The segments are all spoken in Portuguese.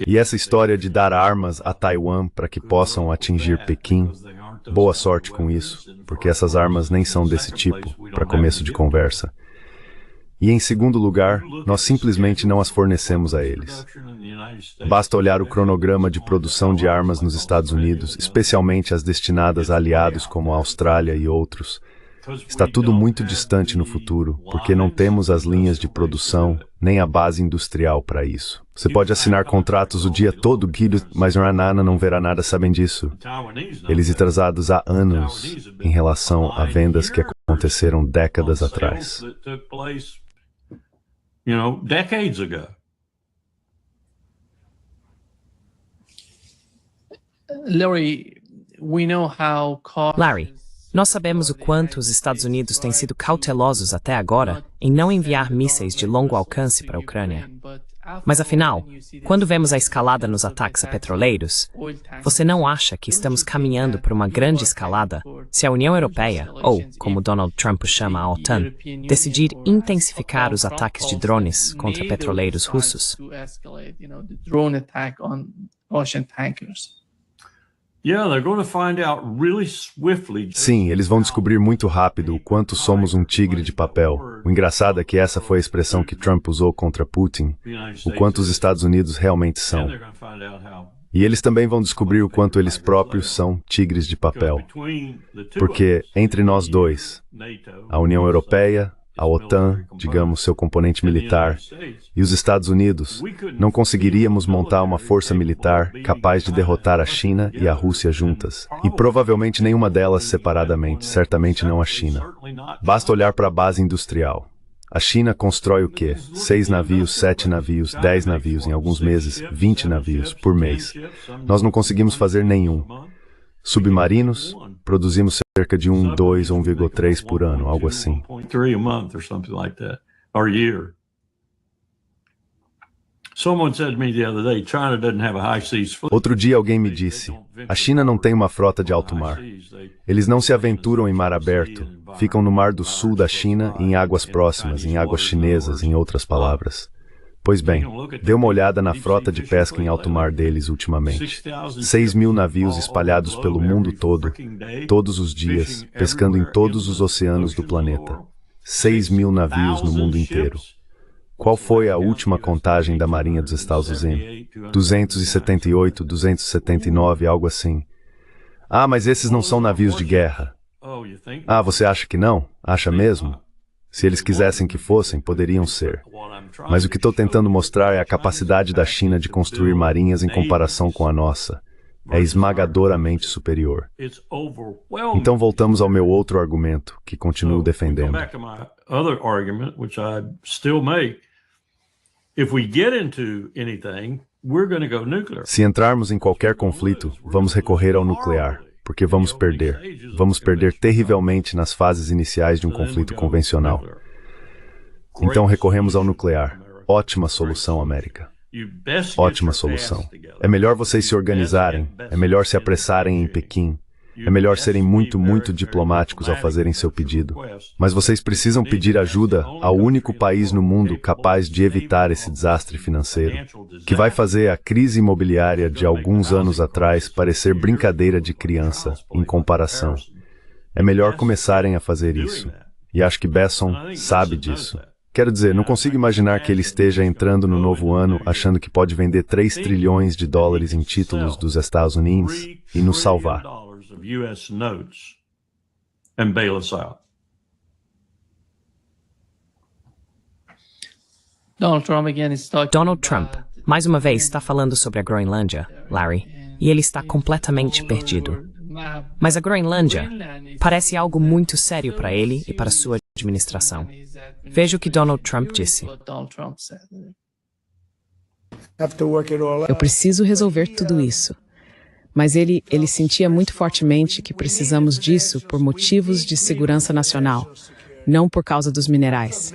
E essa história de dar armas a Taiwan para que possam atingir Pequim, boa sorte com isso, porque essas armas nem são desse tipo, para começo de conversa. E em segundo lugar, nós simplesmente não as fornecemos a eles. Basta olhar o cronograma de produção de armas nos Estados Unidos, especialmente as destinadas a aliados como a Austrália e outros. Está tudo muito distante no futuro, porque não temos as linhas de produção, nem a base industrial para isso. Você pode assinar contratos o dia todo, Guido, mas Ranana não verá nada sabem disso. Eles atrasados há anos em relação a vendas que aconteceram décadas atrás. Larry, nós sabemos o quanto os Estados Unidos têm sido cautelosos até agora em não enviar mísseis de longo alcance para a Ucrânia. Mas afinal, quando vemos a escalada nos ataques a petroleiros, você não acha que estamos caminhando para uma grande escalada se a União Europeia, ou, como Donald Trump chama a OTAN, decidir intensificar os ataques de drones contra petroleiros russos? Sim, eles vão descobrir muito rápido o quanto somos um tigre de papel. O engraçado é que essa foi a expressão que Trump usou contra Putin, o quanto os Estados Unidos realmente são. E eles também vão descobrir o quanto eles próprios são tigres de papel. Porque entre nós dois, a União Europeia, a OTAN, digamos, seu componente militar, e os Estados Unidos, não conseguiríamos montar uma força militar capaz de derrotar a China e a Rússia juntas. E provavelmente nenhuma delas separadamente, certamente não a China. Basta olhar para a base industrial. A China constrói o quê? 6 navios, 7 navios, 10 navios, em alguns meses, 20 navios por mês. Nós não conseguimos fazer nenhum. Submarinos, produzimos cerca de 1, 2 ou 1,3 por ano, algo assim. Outro dia alguém me disse, a China não tem uma frota de alto mar. Eles não se aventuram em mar aberto, ficam no mar do sul da China e em águas próximas, em águas chinesas, em outras palavras. Pois bem, dê uma olhada na frota de pesca em alto mar deles ultimamente. 6.000 navios espalhados pelo mundo todo, todos os dias, pescando em todos os oceanos do planeta. 6.000 navios no mundo inteiro. Qual foi a última contagem da Marinha dos Estados Unidos? 278, 279, algo assim. Ah, mas esses não são navios de guerra. Ah, você acha que não? Acha mesmo? Se eles quisessem que fossem, poderiam ser. Mas o que estou tentando mostrar é a capacidade da China de construir marinhas em comparação com a nossa. É esmagadoramente superior. Então voltamos ao meu outro argumento, que continuo defendendo. Se entrarmos em qualquer conflito, vamos recorrer ao nuclear, porque vamos perder. Vamos perder terrivelmente nas fases iniciais de um conflito convencional. Então recorremos ao nuclear. Ótima solução, América. Ótima solução. É melhor vocês se organizarem, é melhor se apressarem em Pequim, é melhor serem muito, muito diplomáticos ao fazerem seu pedido. Mas vocês precisam pedir ajuda ao único país no mundo capaz de evitar esse desastre financeiro, que vai fazer a crise imobiliária de alguns anos atrás parecer brincadeira de criança, em comparação. É melhor começarem a fazer isso. E acho que Besson sabe disso. Quero dizer, não consigo imaginar que ele esteja entrando no novo ano achando que pode vender 3 trilhões de dólares em títulos dos Estados Unidos e nos salvar. Donald Trump, mais uma vez, está falando sobre a Groenlândia, Larry, e ele está completamente perdido. Mas a Groenlândia parece algo muito sério para ele e para sua administração. Veja o que Donald Trump disse. Eu preciso resolver tudo isso. Mas ele sentia muito fortemente que precisamos disso por motivos de segurança nacional, não por causa dos minerais.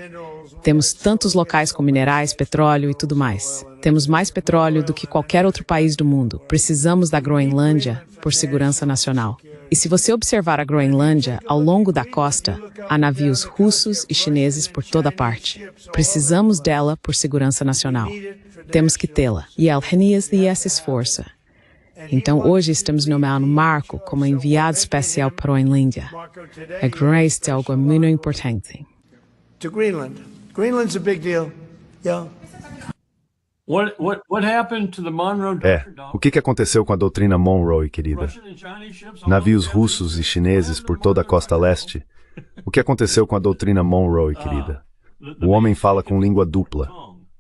Temos tantos locais com minerais, petróleo e tudo mais. Temos mais petróleo do que qualquer outro país do mundo. Precisamos da Groenlândia por segurança nacional. E se você observar a Groenlândia, ao longo da costa, há navios russos e chineses por toda parte. Precisamos dela por segurança nacional. Temos que tê-la. E Alhenias de esse esforço. Então, hoje estamos nomeando Marco como enviado especial para a Groenlândia. É algo muito importante. To Greenland. Greenland's a big deal. Yeah. What happened to the Monroe Doctrine? O que aconteceu com a doutrina Monroe, querida? Navios russos e chineses por toda a costa leste? O que aconteceu com a doutrina Monroe, querida? O homem fala com língua dupla.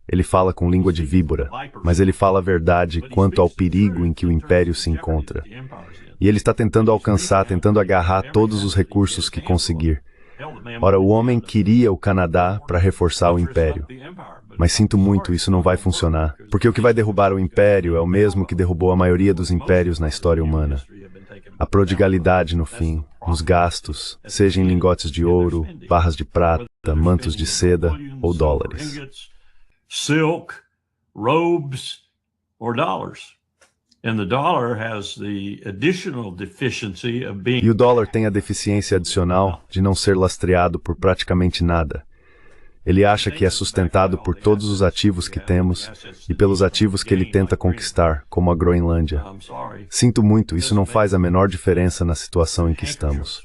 Ele fala com língua de víbora, mas ele fala a verdade quanto ao perigo em que o império se encontra. E ele está tentando alcançar, tentando agarrar todos os recursos que conseguir. Ora, o homem queria o Canadá para reforçar o império. Mas sinto muito, isso não vai funcionar. Porque o que vai derrubar o império é o mesmo que derrubou a maioria dos impérios na história humana. A prodigalidade no fim, nos gastos, seja em lingotes de ouro, barras de prata, mantos de seda ou dólares. Silk, robes, or dollars. And the dollar has the additional deficiency of being... E o dólar tem a deficiência adicional de não ser lastreado por praticamente nada. Ele acha que é sustentado por todos os ativos que temos e pelos ativos que ele tenta conquistar, como a Groenlândia. Sinto muito, isso não faz a menor diferença na situação em que estamos.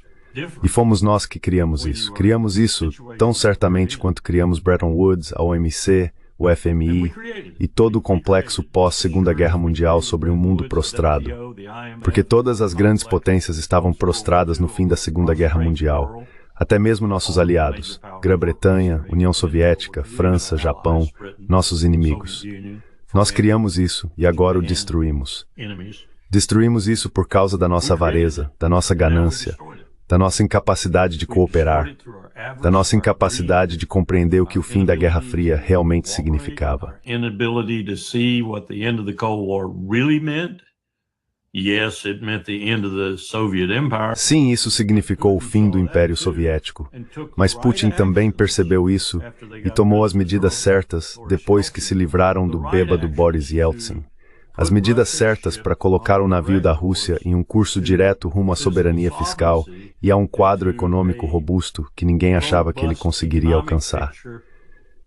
E fomos nós que criamos isso. Criamos isso tão certamente quanto criamos Bretton Woods, a OMC, o FMI e todo o complexo pós-Segunda Guerra Mundial sobre um mundo prostrado. Porque todas as grandes potências estavam prostradas no fim da Segunda Guerra Mundial. Até mesmo nossos aliados, Grã-Bretanha, União Soviética, França, Japão, nossos inimigos. Nós criamos isso e agora o destruímos. Destruímos isso por causa da nossa avareza, da nossa ganância, da nossa incapacidade de cooperar, da nossa incapacidade de compreender o que o fim da Guerra Fria realmente significava. Sim, isso significou o fim do Império Soviético, mas Putin também percebeu isso e tomou as medidas certas depois que se livraram do bêbado Boris Yeltsin. As medidas certas para colocar o navio da Rússia em um curso direto rumo à soberania fiscal e a um quadro econômico robusto que ninguém achava que ele conseguiria alcançar.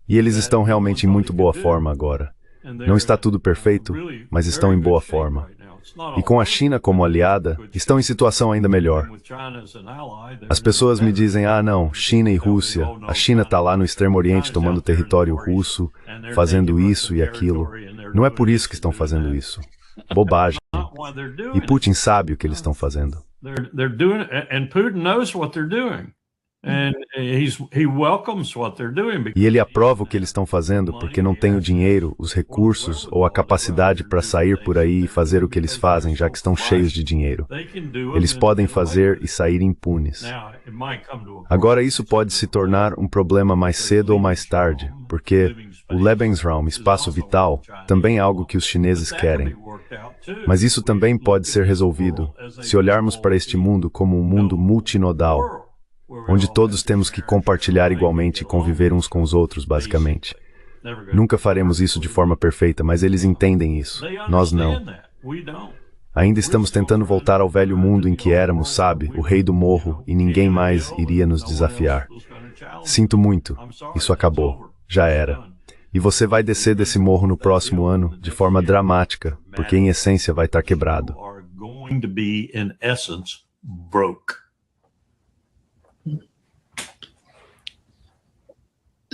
E eles estão realmente em muito boa forma agora. Não está tudo perfeito, mas estão em boa forma. E com a China como aliada, estão em situação ainda melhor. As pessoas me dizem, não, China e Rússia, a China está lá no Extremo Oriente tomando território russo, fazendo isso e aquilo. Não é por isso que estão fazendo isso. Bobagem. E Putin sabe o que eles estão fazendo. E ele aprova o que eles estão fazendo porque não tem o dinheiro, os recursos ou a capacidade para sair por aí e fazer o que eles fazem, já que estão cheios de dinheiro. Eles podem fazer e sair impunes. Agora isso pode se tornar um problema mais cedo ou mais tarde, porque o Lebensraum, espaço vital, também é algo que os chineses querem. Mas isso também pode ser resolvido se olharmos para este mundo como um mundo multinodal, onde todos temos que compartilhar igualmente e conviver uns com os outros, basicamente. Nunca faremos isso de forma perfeita, mas eles entendem isso. Nós não. Ainda estamos tentando voltar ao velho mundo em que éramos, sabe, o rei do morro, e ninguém mais iria nos desafiar. Sinto muito. Isso acabou. Já era. E você vai descer desse morro no próximo ano, de forma dramática, porque em essência vai estar quebrado.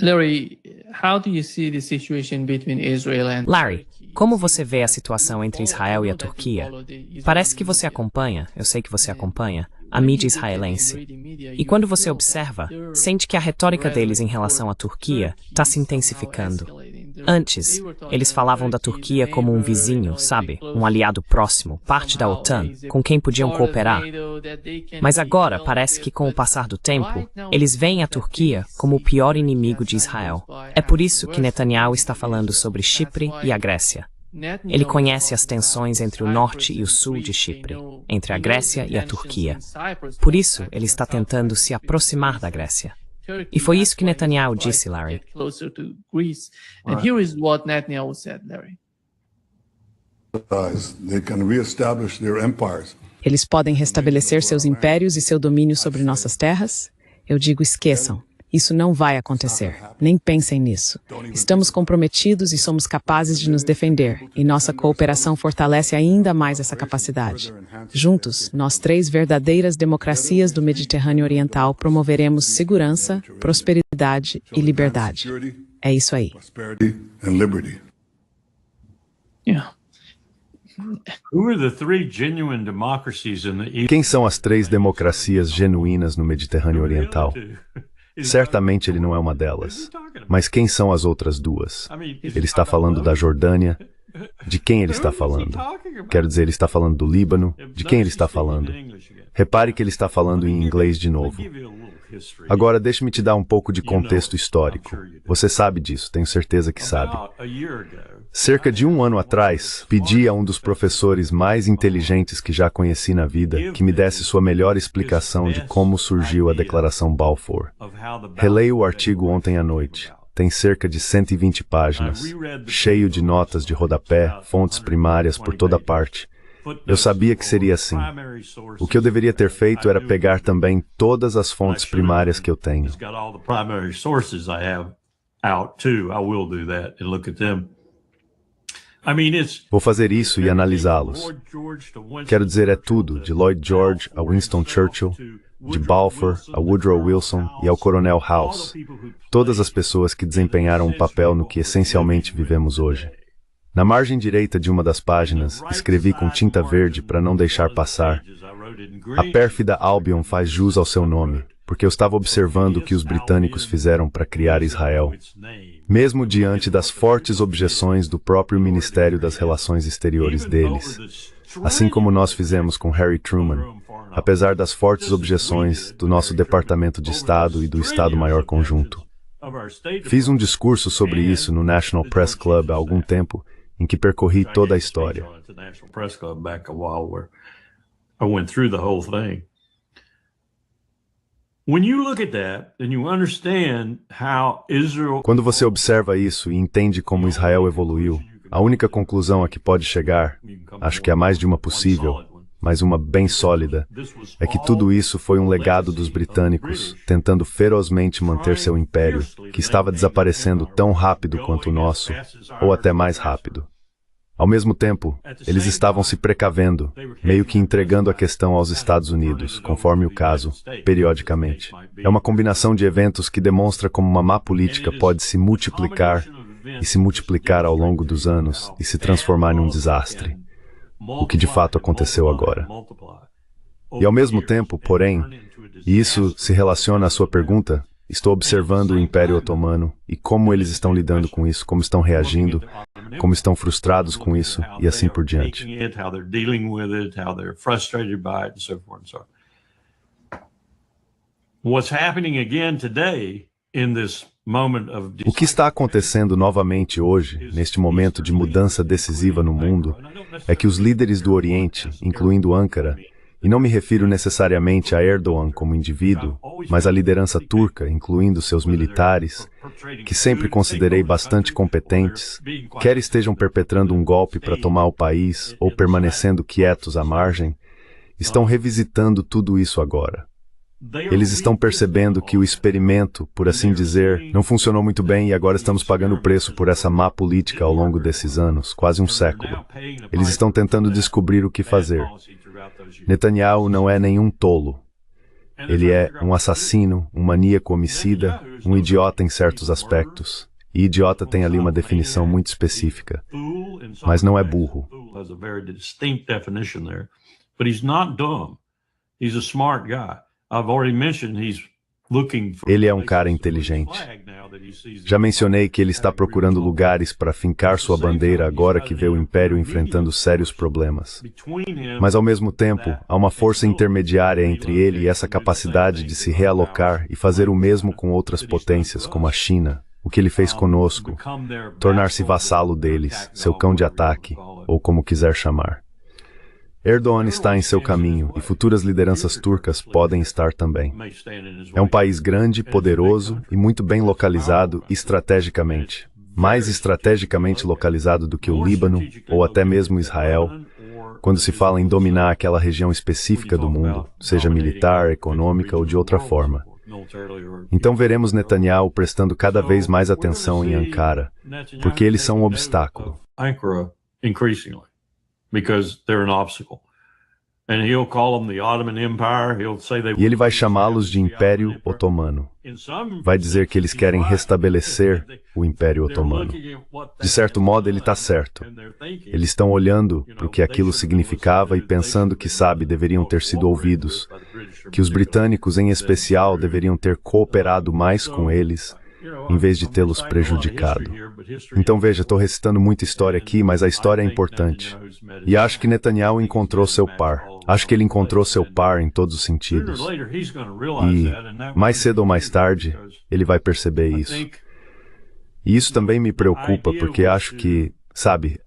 Larry, how do you see the situation between Israel and Larry, como você vê a situação entre Israel e a Turquia? Parece que você acompanha, eu sei que você acompanha, a mídia israelense. E quando você observa, sente que a retórica deles em relação à Turquia está se intensificando. Antes, eles falavam da Turquia como um vizinho, sabe? Um aliado próximo, parte da OTAN, com quem podiam cooperar. Mas agora, parece que com o passar do tempo, eles veem a Turquia como o pior inimigo de Israel. É por isso que Netanyahu está falando sobre Chipre e a Grécia. Ele conhece as tensões entre o norte e o sul de Chipre, entre a Grécia e a Turquia. Por isso, ele está tentando se aproximar da Grécia. E foi isso que Netanyahu disse, Larry. And here is what Netanyahu said, Larry. They can reestablish their empires. Eles podem restabelecer seus impérios e seu domínio sobre nossas terras? Eu digo, esqueçam. Isso não vai acontecer. Nem pensem nisso. Estamos comprometidos e somos capazes de nos defender, e nossa cooperação fortalece ainda mais essa capacidade. Juntos, nós 3 verdadeiras democracias do Mediterrâneo Oriental promoveremos segurança, prosperidade e liberdade. É isso aí. Yeah. Quem são as 3 democracias genuínas no Mediterrâneo Oriental? Certamente ele não é uma delas. Mas quem são as outras 2? Ele está falando da Jordânia. De quem ele está falando? Quero dizer, ele está falando do Líbano. De quem ele está falando? Repare que ele está falando em inglês de novo. Agora, deixe-me te dar um pouco de contexto histórico. Você sabe disso, tenho certeza que sabe. Cerca de 1 ano atrás, pedi a um dos professores mais inteligentes que já conheci na vida que me desse sua melhor explicação de como surgiu a Declaração Balfour. Releio o artigo ontem à noite. Tem cerca de 120 páginas, cheio de notas de rodapé, fontes primárias por toda parte. Eu sabia que seria assim. O que eu deveria ter feito era pegar também todas as fontes primárias que eu tenho. Vou fazer isso e analisá-los. Quero dizer, é tudo, de Lloyd George a Winston Churchill, de Balfour a Woodrow Wilson e ao Coronel House. Todas as pessoas que desempenharam um papel no que essencialmente vivemos hoje. Na margem direita de uma das páginas, escrevi com tinta verde para não deixar passar: a pérfida Albion faz jus ao seu nome, porque eu estava observando o que os britânicos fizeram para criar Israel. Mesmo diante das fortes objeções do próprio Ministério das Relações Exteriores deles, assim como nós fizemos com Harry Truman, apesar das fortes objeções do nosso Departamento de Estado e do Estado-Maior Conjunto. Fiz um discurso sobre isso no National Press Club há algum tempo, em que percorri toda a história. Quando você observa isso e entende como Israel evoluiu, a única conclusão a que pode chegar, acho que há mais de uma possível, mas uma bem sólida, é que tudo isso foi um legado dos britânicos, tentando ferozmente manter seu império, que estava desaparecendo tão rápido quanto o nosso, ou até mais rápido. Ao mesmo tempo, eles estavam se precavendo, meio que entregando a questão aos Estados Unidos, conforme o caso, periodicamente. É uma combinação de eventos que demonstra como uma má política pode se multiplicar e se multiplicar ao longo dos anos e se transformar num desastre. O que de fato aconteceu agora. E ao mesmo tempo, porém, e isso se relaciona à sua pergunta, estou observando o Império Otomano e como eles estão lidando com isso, como estão reagindo, como estão frustrados com isso e assim por diante. O que está acontecendo novamente hoje, neste momento de mudança decisiva no mundo, é que os líderes do Oriente, incluindo Ankara, e não me refiro necessariamente a Erdogan como indivíduo, mas à liderança turca, incluindo seus militares, que sempre considerei bastante competentes, quer estejam perpetrando um golpe para tomar o país ou permanecendo quietos à margem, estão revisitando tudo isso agora. Eles estão percebendo que o experimento, por assim dizer, não funcionou muito bem e agora estamos pagando o preço por essa má política ao longo desses anos, quase um século. Eles estão tentando descobrir o que fazer. Netanyahu não é nenhum tolo. Ele é um assassino, um maníaco homicida, um idiota em certos aspectos. E idiota tem ali uma definição muito específica. Mas não é burro. Ele é um cara inteligente. Já mencionei que ele está procurando lugares para fincar sua bandeira agora que vê o Império enfrentando sérios problemas. Mas, ao mesmo tempo, há uma força intermediária entre ele e essa capacidade de se realocar e fazer o mesmo com outras potências, como a China, o que ele fez conosco, tornar-se vassalo deles, seu cão de ataque, ou como quiser chamar. Erdogan está em seu caminho e futuras lideranças turcas podem estar também. É um país grande, poderoso e muito bem localizado estrategicamente. Mais estrategicamente localizado do que o Líbano ou até mesmo Israel, quando se fala em dominar aquela região específica do mundo, seja militar, econômica ou de outra forma. Então veremos Netanyahu prestando cada vez mais atenção em Ankara, porque eles são um obstáculo. E ele vai chamá-los de Império Otomano. Vai dizer que eles querem restabelecer o Império Otomano. De certo modo, ele está certo. Eles estão olhando para o que aquilo significava e pensando que, deveriam ter sido ouvidos, que os britânicos, em especial, deveriam ter cooperado mais com eles, em vez de tê-los prejudicado. Então veja, estou recitando muita história aqui, mas a história é importante. E acho que Netanyahu encontrou seu par. Acho que ele encontrou seu par em todos os sentidos. E, mais cedo ou mais tarde, ele vai perceber isso. E isso também me preocupa, porque acho que,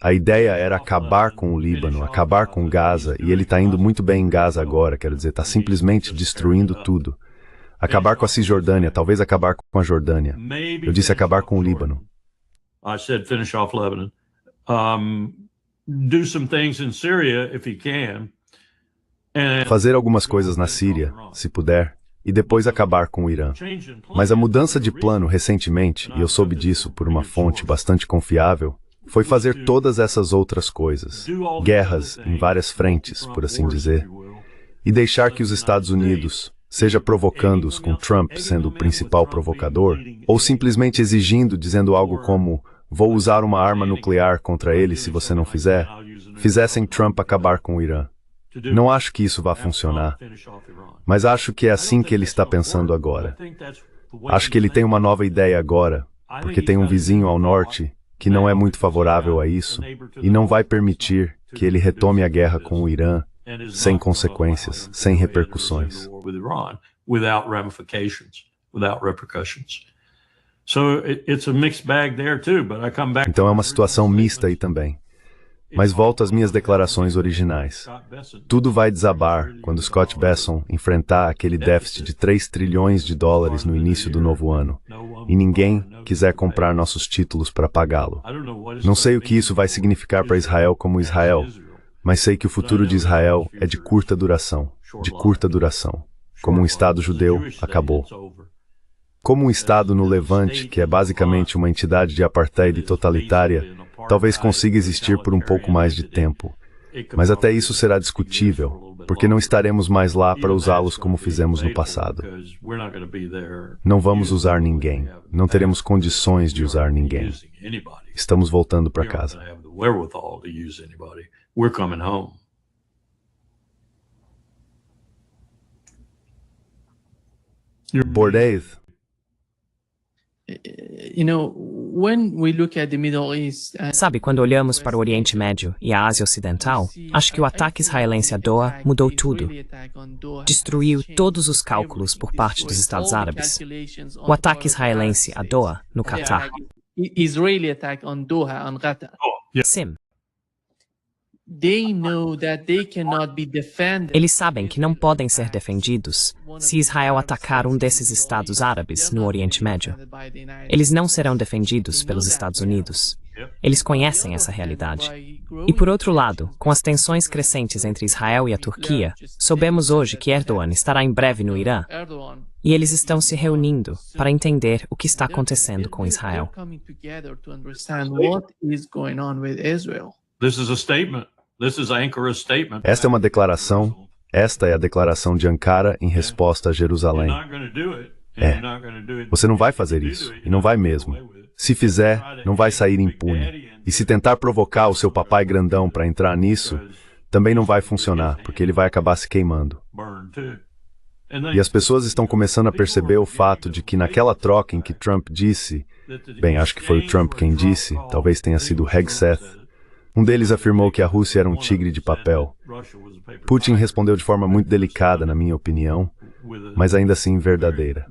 a ideia era acabar com o Líbano, acabar com Gaza, e ele está indo muito bem em Gaza agora, quero dizer, está simplesmente destruindo tudo. Acabar com a Cisjordânia, talvez acabar com a Jordânia. Eu disse acabar com o Líbano. Finish off Lebanon. Do some things in Syria, if he can. Fazer algumas coisas na Síria, se puder, e depois acabar com o Irã. Mas a mudança de plano recentemente, e eu soube disso por uma fonte bastante confiável, foi fazer todas essas outras coisas, guerras em várias frentes, por assim dizer, e deixar que os Estados Unidos, seja provocando-os com Trump sendo o principal provocador, ou simplesmente exigindo, dizendo algo como, vou usar uma arma nuclear contra ele se você não fizer, fizessem Trump acabar com o Irã. Não acho que isso vá funcionar, mas acho que é assim que ele está pensando agora. Acho que ele tem uma nova ideia agora, porque tem um vizinho ao norte que não é muito favorável a isso e não vai permitir que ele retome a guerra com o Irã sem consequências, sem repercussões. Então é uma situação mista aí também. Mas volto às minhas declarações originais. Tudo vai desabar quando Scott Bessent enfrentar aquele déficit de 3 trilhões de dólares no início do novo ano, e ninguém quiser comprar nossos títulos para pagá-lo. Não sei o que isso vai significar para Israel como Israel, mas sei que o futuro de Israel é de curta duração, Como um Estado judeu, acabou. Como um Estado no Levante, que é basicamente uma entidade de apartheid totalitária, talvez consiga existir por um pouco mais de tempo. Mas até isso será discutível, porque não estaremos mais lá para usá-los como fizemos no passado. Não vamos usar ninguém. Não teremos condições de usar ninguém. Estamos voltando para casa. Bordeaux. Quando olhamos para o Oriente Médio e a Ásia Ocidental, acho que o ataque israelense a Doha mudou tudo. Destruiu todos os cálculos por parte dos Estados Árabes. O ataque israelense a Doha, no Catar. Sim. Eles sabem que não podem ser defendidos se Israel atacar um desses Estados Árabes no Oriente Médio. Eles não serão defendidos pelos Estados Unidos. Eles conhecem essa realidade. E por outro lado, com as tensões crescentes entre Israel e a Turquia, soubemos hoje que Erdogan estará em breve no Irã. E eles estão se reunindo para entender o que está acontecendo com Israel. Esta é uma declaração, esta é a declaração de Ankara em resposta a Jerusalém. Você não vai fazer isso, e não vai mesmo. Se fizer, não vai sair impune. E se tentar provocar o seu papai grandão para entrar nisso, também não vai funcionar, porque ele vai acabar se queimando. E as pessoas estão começando a perceber o fato de que naquela troca em que Trump disse, acho que foi o Trump quem disse, talvez tenha sido o Hegseth, um deles afirmou que a Rússia era um tigre de papel. Putin respondeu de forma muito delicada, na minha opinião, mas ainda assim verdadeira.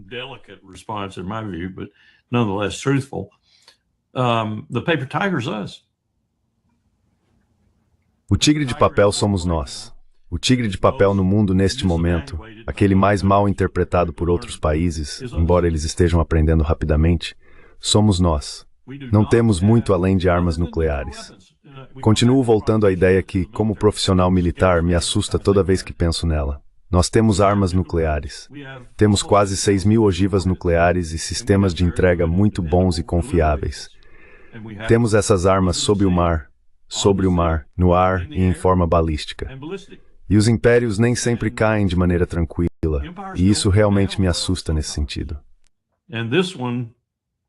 O tigre de papel somos nós. O tigre de papel no mundo neste momento, aquele mais mal interpretado por outros países, embora eles estejam aprendendo rapidamente, somos nós. Não temos muito além de armas nucleares. Continuo voltando à ideia que, como profissional militar, me assusta toda vez que penso nela. Nós temos armas nucleares. Temos quase 6.000 ogivas nucleares e sistemas de entrega muito bons e confiáveis. Temos essas armas sob o mar, sobre o mar, no ar e em forma balística. E os impérios nem sempre caem de maneira tranquila, e isso realmente me assusta nesse sentido. And this one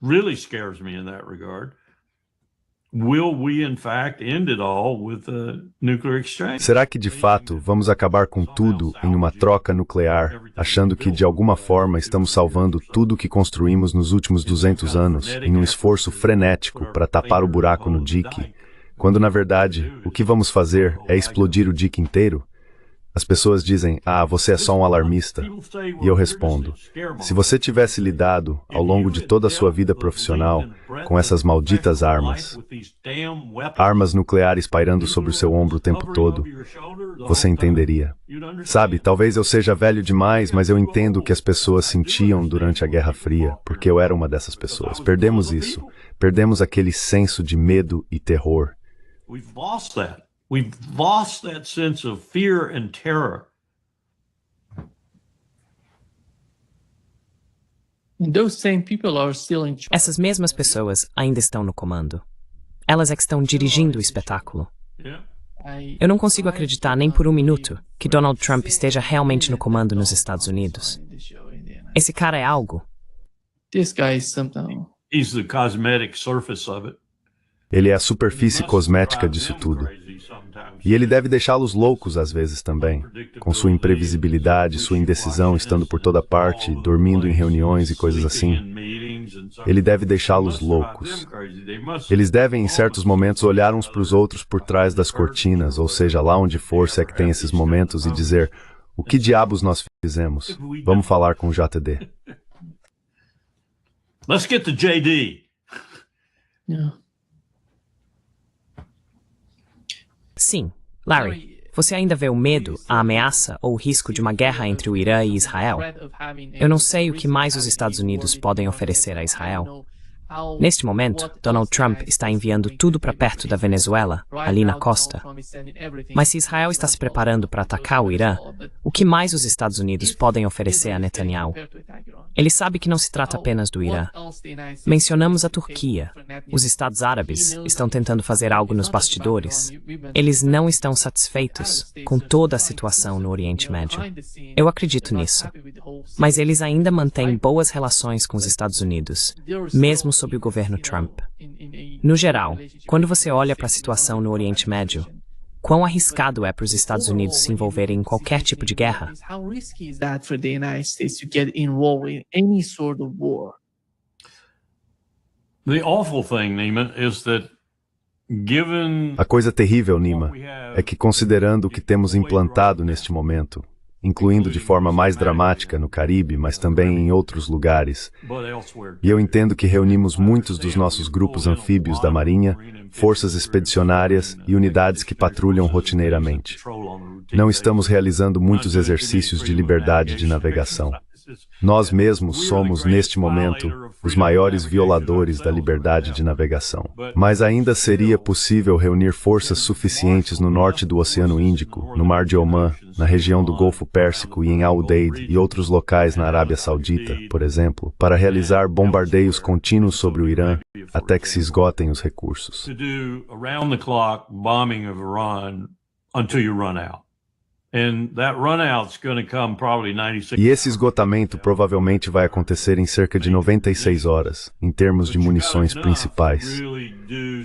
really scares me in that regard. Will we, in fact, end it all with a nuclear exchange? Será que, de fato, vamos acabar com tudo em uma troca nuclear, achando que, de alguma forma, estamos salvando tudo que construímos nos últimos 200 anos, em um esforço frenético para tapar o buraco no dique, quando, na verdade, o que vamos fazer é explodir o dique inteiro? As pessoas dizem, você é só um alarmista. E eu respondo, se você tivesse lidado, ao longo de toda a sua vida profissional, com essas malditas armas nucleares pairando sobre o seu ombro o tempo todo, você entenderia. Sabe, talvez eu seja velho demais, mas eu entendo o que as pessoas sentiam durante a Guerra Fria, porque eu era uma dessas pessoas. Perdemos isso. Perdemos aquele senso de medo e terror. We've lost that sense of fear and terror. Essas mesmas pessoas ainda estão no comando. Elas é que estão dirigindo o espetáculo. Eu não consigo acreditar nem por um minuto que Donald Trump esteja realmente no comando nos Estados Unidos. Esse cara é algo. He's the cosmetic surface of it. Ele é a superfície cosmética disso tudo. E ele deve deixá-los loucos às vezes também, com sua imprevisibilidade, sua indecisão, estando por toda parte, dormindo em reuniões e coisas assim. Ele deve deixá-los loucos. Eles devem, em certos momentos, olhar uns para os outros por trás das cortinas, ou seja, lá onde for, se é que tem esses momentos, e dizer, o que diabos nós fizemos? Vamos falar com o JD. Let's get the JD. Sim, Larry, você ainda vê o medo, a ameaça ou o risco de uma guerra entre o Irã e Israel? Eu não sei o que mais os Estados Unidos podem oferecer a Israel. Neste momento, Donald Trump está enviando tudo para perto da Venezuela, ali na costa. Mas se Israel está se preparando para atacar o Irã, o que mais os Estados Unidos podem oferecer a Netanyahu? Ele sabe que não se trata apenas do Irã. Mencionamos a Turquia. Os Estados Árabes estão tentando fazer algo nos bastidores. Eles não estão satisfeitos com toda a situação no Oriente Médio. Eu acredito nisso. Mas eles ainda mantêm boas relações com os Estados Unidos, mesmo sob o governo Trump. No geral, quando você olha para a situação no Oriente Médio, quão arriscado é para os Estados Unidos se envolverem em qualquer tipo de guerra? A coisa terrível, Nima, é que considerando o que temos implantado neste momento, incluindo de forma mais dramática no Caribe, mas também em outros lugares. E eu entendo que reunimos muitos dos nossos grupos anfíbios da Marinha, forças expedicionárias e unidades que patrulham rotineiramente. Não estamos realizando muitos exercícios de liberdade de navegação. Nós mesmos somos, neste momento, os maiores violadores da liberdade de navegação. Mas ainda seria possível reunir forças suficientes no norte do Oceano Índico, no Mar de Omã, na região do Golfo Pérsico e em Al-Udeid e outros locais na Arábia Saudita, por exemplo, para realizar bombardeios contínuos sobre o Irã até que se esgotem os recursos. E esse esgotamento provavelmente vai acontecer em cerca de 96 horas, em termos de munições principais.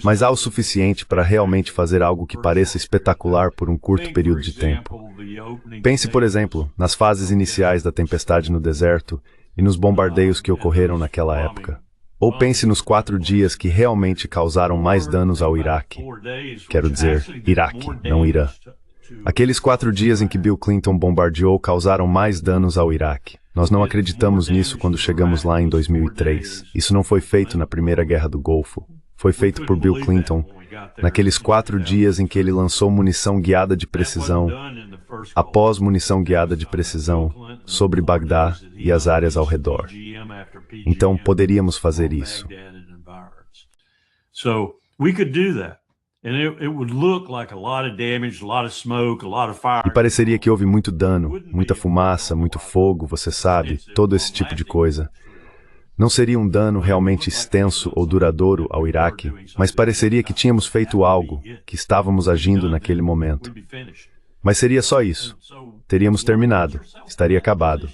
Mas há o suficiente para realmente fazer algo que pareça espetacular por um curto período de tempo. Pense, por exemplo, nas fases iniciais da tempestade no deserto e nos bombardeios que ocorreram naquela época. Ou pense nos 4 dias que realmente causaram mais danos ao Iraque. Quero dizer, Iraque, não Irã. Aqueles 4 dias em que Bill Clinton bombardeou causaram mais danos ao Iraque. Nós não acreditamos nisso quando chegamos lá em 2003. Isso não foi feito na Primeira Guerra do Golfo. Foi feito por Bill Clinton naqueles 4 dias em que ele lançou munição guiada de precisão, após munição guiada de precisão, sobre Bagdá e as áreas ao redor. Então, poderíamos fazer isso. E pareceria que houve muito dano, muita fumaça, muito fogo, você sabe, todo esse tipo de coisa. Não seria um dano realmente extenso ou duradouro ao Iraque, mas pareceria que tínhamos feito algo, que estávamos agindo naquele momento. Mas seria só isso. Teríamos terminado, estaria acabado.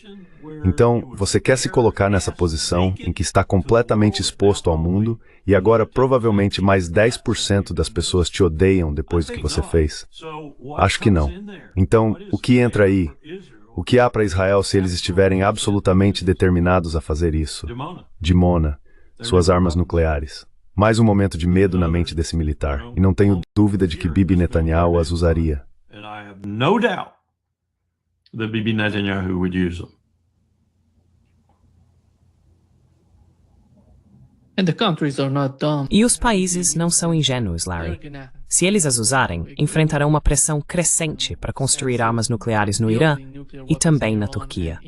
Então, você quer se colocar nessa posição em que está completamente exposto ao mundo e agora provavelmente mais 10% das pessoas te odeiam depois do que você fez? Acho que não. Então, o que entra aí? O que há para Israel se eles estiverem absolutamente determinados a fazer isso? Dimona, suas armas nucleares. Mais um momento de medo na mente desse militar, e não tenho dúvida de que Bibi Netanyahu as usaria. E os países não são ingênuos, Larry. Se eles as usarem, enfrentarão uma pressão crescente para construir armas nucleares no Irã e também na Turquia.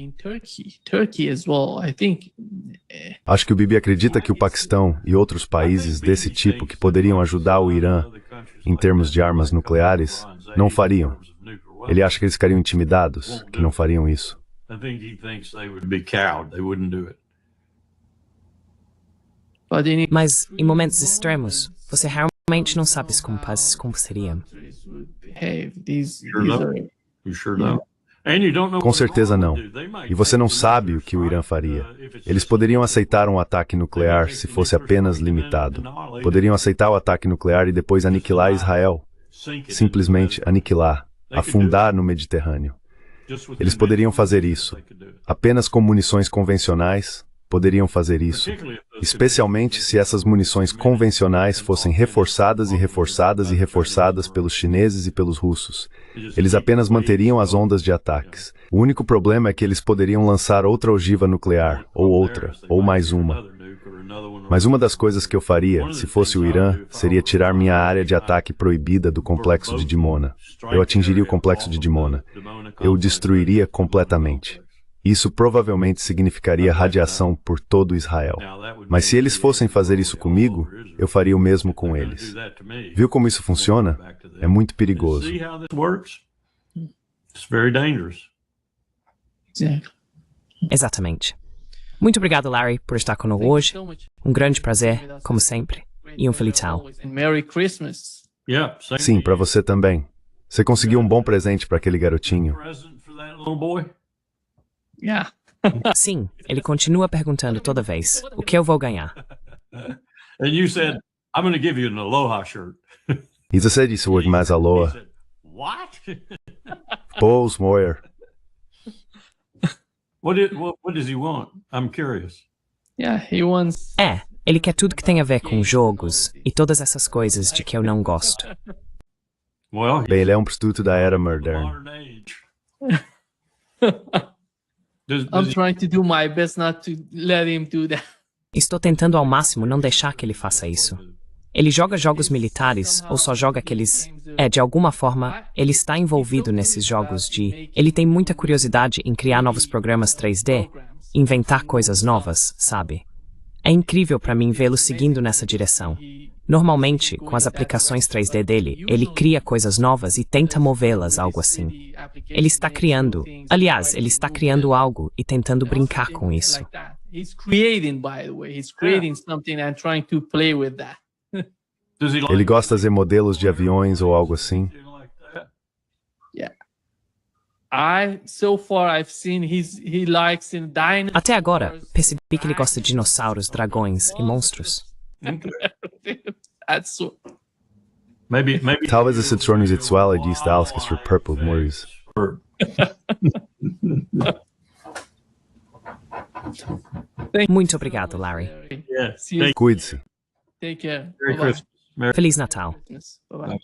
Acho que o Bibi acredita que o Paquistão e outros países desse tipo que poderiam ajudar o Irã em termos de armas nucleares não fariam. Ele acha que eles ficariam intimidados, que não fariam isso. Mas, em momentos extremos, você realmente não sabe como pazes se comportariam. Com certeza não. E você não sabe o que o Irã faria. Eles poderiam aceitar um ataque nuclear se fosse apenas limitado. Poderiam aceitar o ataque nuclear e depois aniquilar Israel. Simplesmente aniquilar, afundar no Mediterrâneo. Eles poderiam fazer isso. Apenas com munições convencionais, poderiam fazer isso, especialmente se essas munições convencionais fossem reforçadas e reforçadas e reforçadas pelos chineses e pelos russos. Eles apenas manteriam as ondas de ataques. O único problema é que eles poderiam lançar outra ogiva nuclear, ou outra, ou mais uma. Mas uma das coisas que eu faria, se fosse o Irã, seria tirar minha área de ataque proibida do complexo de Dimona. Eu atingiria o complexo de Dimona. Eu o destruiria completamente. Isso provavelmente significaria radiação por todo Israel. Mas se eles fossem fazer isso comigo, eu faria o mesmo com eles. Viu como isso funciona? É muito perigoso. Exatamente. Muito obrigado, Larry, por estar conosco hoje. Um grande prazer, como sempre, e um Feliz Natal. Sim, para você também. Você conseguiu um bom presente para aquele garotinho. Sim, ele continua perguntando toda vez, o que eu vou ganhar? And you said, I'm going to give you an Aloha shirt. E você disse o mais aloha. What? Paul's Moyer. What does he want? I'm curious. Ele quer tudo que tem a ver com jogos e todas essas coisas de que eu não gosto. Bem, ele é um produto da era moderna. I'm trying to do my best not to let him do that. Estou tentando ao máximo não deixar que ele faça isso. Ele joga jogos militares ou só joga aqueles... de alguma forma, ele está envolvido nesses jogos Ele tem muita curiosidade em criar novos programas 3D, inventar coisas novas, sabe? É incrível para mim vê-lo seguindo nessa direção. Normalmente, com as aplicações 3D dele, ele cria coisas novas e tenta movê-las, algo assim. Ele está criando algo e tentando brincar com isso. Ele gosta de fazer modelos de aviões ou algo assim? Até agora, percebi que ele gosta de dinossauros, dragões e monstros. Talvez esse trono sexual diz dalskas for purple moors. Muito obrigado, Larry. Cuide-se. Take care. Merry Christmas. Feliz Natal. Bye-bye.